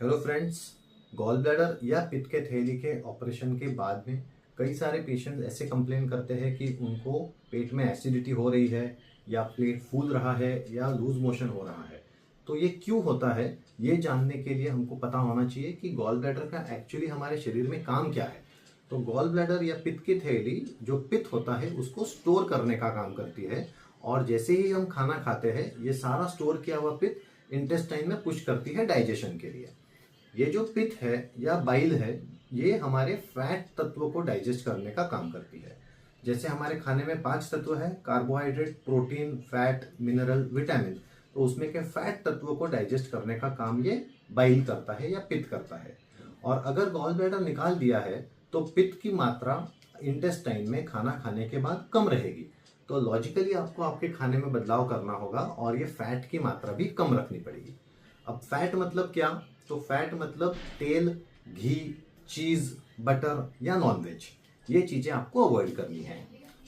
Hello friends. Gall bladder या पित्त के थैली के ऑपरेशन के बाद में कई सारे पेशेंट्स ऐसे कंप्लेन करते हैं कि उनको पेट में एसिडिटी हो रही है या पेट फूल रहा है या लूज मोशन हो रहा है। तो ये क्यों होता है, ये जानने के लिए हमको पता होना चाहिए कि गॉल ब्लैडर का एक्चुअली हमारे शरीर में काम क्या है। तो गॉल ब्लैडर या पित्त की थैली जो पित्त होता है उसको स्टोर करने का काम करती है, और जैसे ही हम खाना खाते हैं ये सारा स्टोर किया हुआ पित्त इंटेस्टाइन में पुश करती है डाइजेशन के लिए। ये जो पित्त है या बाइल है, ये हमारे फैट तत्वों को डाइजेस्ट करने का काम करती है। जैसे हमारे खाने में 5 तत्व है, carbohydrate, protein, fat, mineral, vitamin. तो उसमें के फैट तत्वों को डाइजेस्ट करने का काम ये बाइल करता है या पित्त करता है। और अगर गॉल ब्लैडर निकाल दिया है तो पित्त की मात्रा इंटेस्टाइन में खाना खाने के बाद कम रहेगी। तो लॉजिकली आपको आपके खाने में बदलाव करना होगा और ये फैट की मात्रा भी कम रखनी पड़ेगी। अब फैट मतलब क्या? तो फैट मतलब तेल, घी, चीज, बटर या नॉनवेज। ये चीजें आपको अवॉइड करनी है।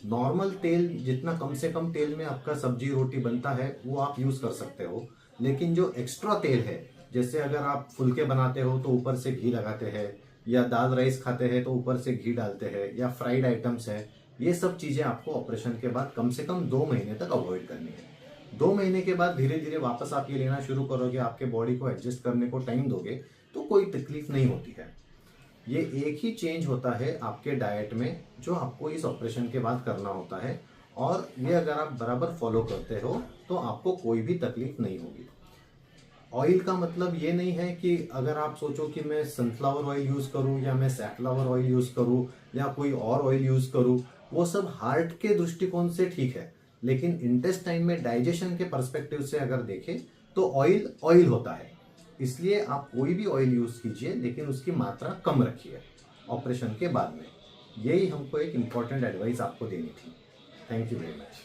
नॉर्मल तेल, जितना कम से कम तेल में आपका सब्जी रोटी बनता है वो आप यूज कर सकते हो। लेकिन जो एक्स्ट्रा तेल है, जैसे अगर आप फुलके बनाते हो तो ऊपर से घी लगाते हैं, या दाल राइस खाते हैं तो ऊपर से घी डालते हैं, या फ्राइड आइटम्स है, ये सब चीजें आपको ऑपरेशन के बाद कम से कम 2 महीने तक अवॉइड करनी है। 2 महीने के बाद धीरे धीरे वापस आप ये लेना शुरू करोगे, आपके बॉडी को एडजस्ट करने को टाइम दोगे तो कोई तकलीफ नहीं होती है। ये एक ही चेंज होता है आपके डाइट में जो आपको इस ऑपरेशन के बाद करना होता है, और ये अगर आप बराबर फॉलो करते हो तो आपको कोई भी तकलीफ नहीं होगी। ऑयल का मतलब ये नहीं है कि अगर आप सोचो कि मैं सनफ्लावर ऑयल यूज करूं या मैं सैफलॉवर ऑयल यूज करूं या कोई और ऑयल यूज करूं, वो सब हार्ट के दृष्टिकोण से ठीक है। लेकिन इंटेस्टाइन में डाइजेशन के पर्सपेक्टिव से अगर देखें तो ऑयल ऑयल होता है। इसलिए आप कोई भी ऑयल यूज कीजिए लेकिन उसकी मात्रा कम रखिए ऑपरेशन के बाद में। यही हमको एक इम्पॉर्टेंट एडवाइस आपको देनी थी। Thank you very much.